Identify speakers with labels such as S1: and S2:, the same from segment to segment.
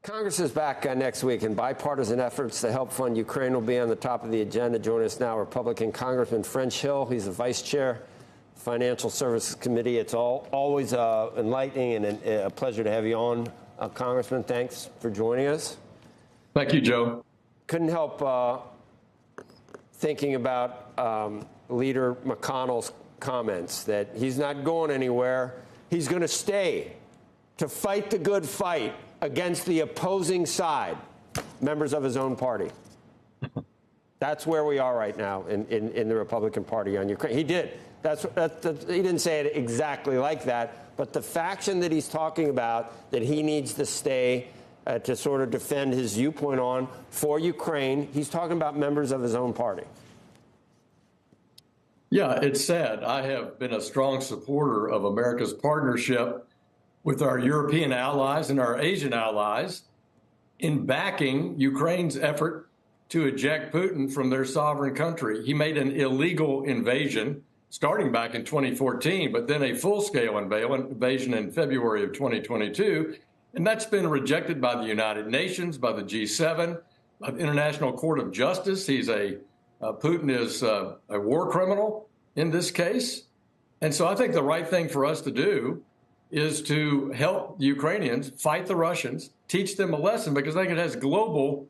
S1: Congress is back next week, and bipartisan efforts to help fund Ukraine will be on the top of the agenda. Joining us now, Republican Congressman French Hill. He's the vice chair, Financial Services Committee. It's always enlightening and a pleasure to have you on, Congressman. Thanks for joining us.
S2: Thank you, Joe.
S1: Couldn't help thinking about Leader McConnell's comments that he's not going anywhere. He's going to stay to fight the good fight against the opposing side, members of his own party. That's where we are right now in the Republican Party on Ukraine. He did. He didn't say it exactly like that, but the faction that he's talking about that he needs to stay to sort of defend his viewpoint on for Ukraine, he's talking about members of his own party.
S2: Yeah, it's sad. I have been a strong supporter of America's partnership with our European allies and our Asian allies in backing Ukraine's effort to eject Putin from their sovereign country. He made an illegal invasion starting back in 2014, but then a full-scale invasion in February of 2022. And that's been rejected by the United Nations, by the G7, by the International Court of Justice. Putin is a war criminal in this case. And so I think the right thing for us to do is to help the Ukrainians fight the Russians, teach them a lesson, because I think it has global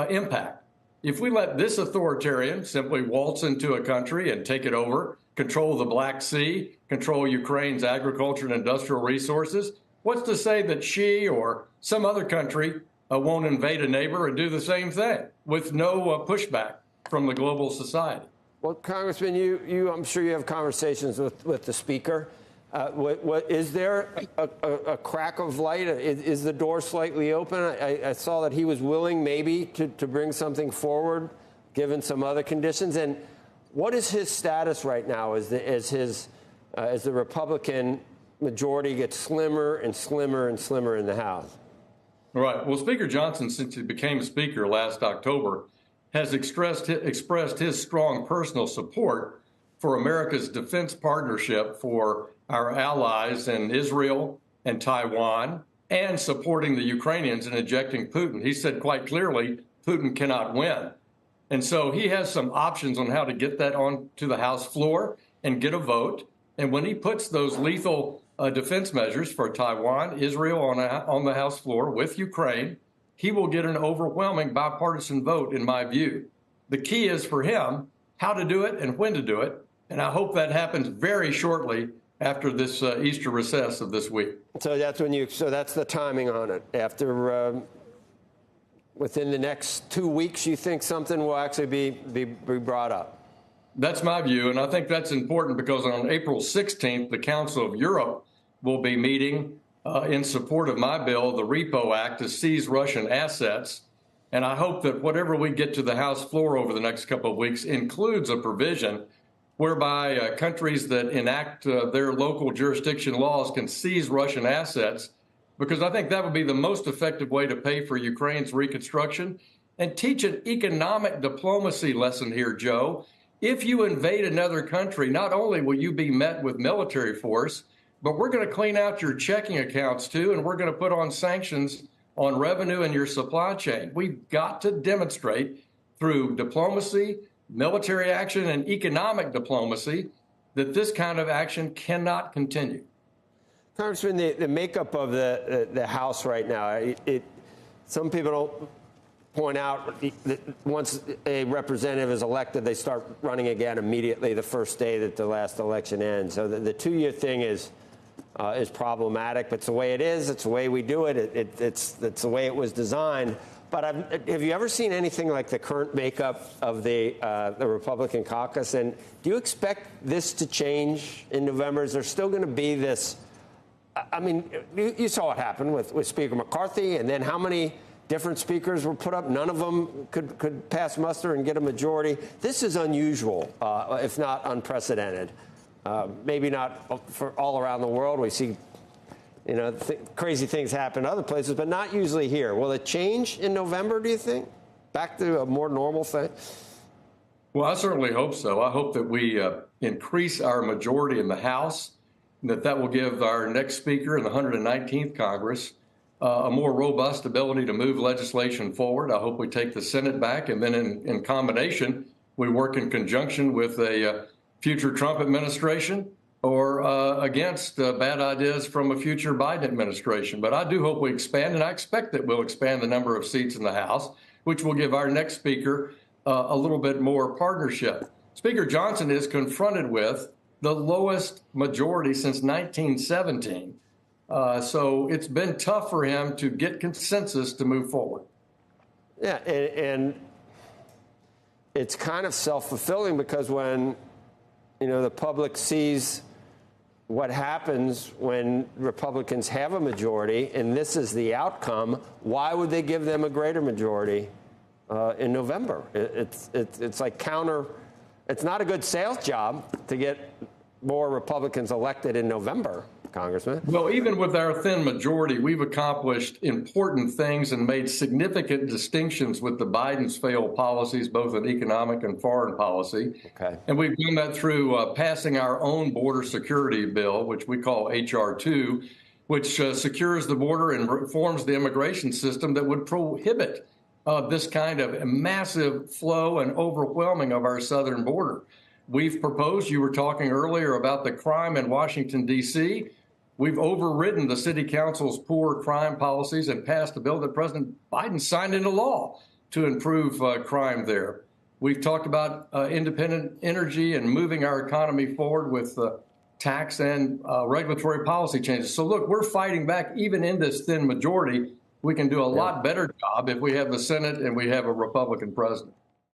S2: impact. If we let this authoritarian simply waltz into a country and take it over, control the Black Sea, control Ukraine's agriculture and industrial resources, what's to say that she or some other country won't invade a neighbor and do the same thing with no pushback from the global society?
S1: Well, Congressman, I'm sure you have conversations with the Speaker. Is there a crack of light? Is the door slightly open? I saw that he was willing maybe to bring something forward, given some other conditions. And what is his status right now as the Republican majority gets slimmer and slimmer and slimmer in the House?
S2: Right. Well, Speaker Johnson, since he became Speaker last October, has expressed his strong personal support for America's defense partnership for our allies in Israel and Taiwan, and supporting the Ukrainians in ejecting Putin. He said quite clearly, Putin cannot win. And so he has some options on how to get that onto the House floor and get a vote. And when he puts those lethal defense measures for Taiwan, Israel on the House floor with Ukraine, he will get an overwhelming bipartisan vote, in my view. The key is for him how to do it and when to do it. And I hope that happens very shortly after this Easter recess of this week.
S1: So that's the timing on it. After within the next 2 weeks, you think something will actually be brought up?
S2: That's my view, and I think that's important because on April 16th, the Council of Europe will be meeting in support of my bill, the Repo Act, to seize Russian assets. And I hope that whatever we get to the House floor over the next couple of weeks includes a provision whereby countries that enact their local jurisdiction laws can seize Russian assets, because I think that would be the most effective way to pay for Ukraine's reconstruction and teach an economic diplomacy lesson here, Joe. If you invade another country, not only will you be met with military force, but we're going to clean out your checking accounts too, and we're going to put on sanctions on revenue and your supply chain. We've got to demonstrate through diplomacy, military action, and economic diplomacy that this kind of action cannot continue.
S1: Congressman, the makeup of the House right now, some people don't point out that once a representative is elected, they start running again immediately the first day that the last election ends. So the two-year thing is problematic, but it's the way it is. It's the way we do it. It's the way it was designed. But have you ever seen anything like the current makeup of the Republican caucus? And do you expect this to change in November? Is there still going to be this? I mean, you saw what happened with Speaker McCarthy, and then how many different speakers were put up? None of them could pass muster and get a majority. This is unusual, if not unprecedented. Maybe not for all around the world. We see crazy things happen in other places, but not usually here. Will it change in November, do you think? Back to a more normal thing?
S2: Well, I certainly hope so. I hope that we increase our majority in the House, and that will give our next speaker in the 119th Congress a more robust ability to move legislation forward. I hope we take the Senate back, and then in combination, we work in conjunction with a future Trump administration or against bad ideas from a future Biden administration. But I do hope we expand, and I expect that we'll expand the number of seats in the House, which will give our next speaker a little bit more partnership. Speaker Johnson is confronted with the lowest majority since 1917. So it's been tough for him to get consensus to move forward.
S1: Yeah, and it's kind of self-fulfilling, because when, the public sees what happens when Republicans have a majority, and this is the outcome, why would they give them a greater majority in November? It's like it's not a good sales job to get more Republicans elected in November, Congressman.
S2: Well, even with our thin majority, we've accomplished important things and made significant distinctions with the Biden's failed policies, both in economic and foreign policy.
S1: Okay.
S2: And we've done that through passing our own border security bill, which we call H.R. 2, which secures the border and reforms the immigration system that would prohibit this kind of massive flow and overwhelming of our southern border. We've proposed, you were talking earlier about the crime in Washington, D.C. We've overridden the city council's poor crime policies and passed a bill that President Biden signed into law to improve crime there. We've talked about independent energy and moving our economy forward with tax and regulatory policy changes. So, look, we're fighting back even in this thin majority. We can do a lot better job if we have the Senate and we have a Republican president.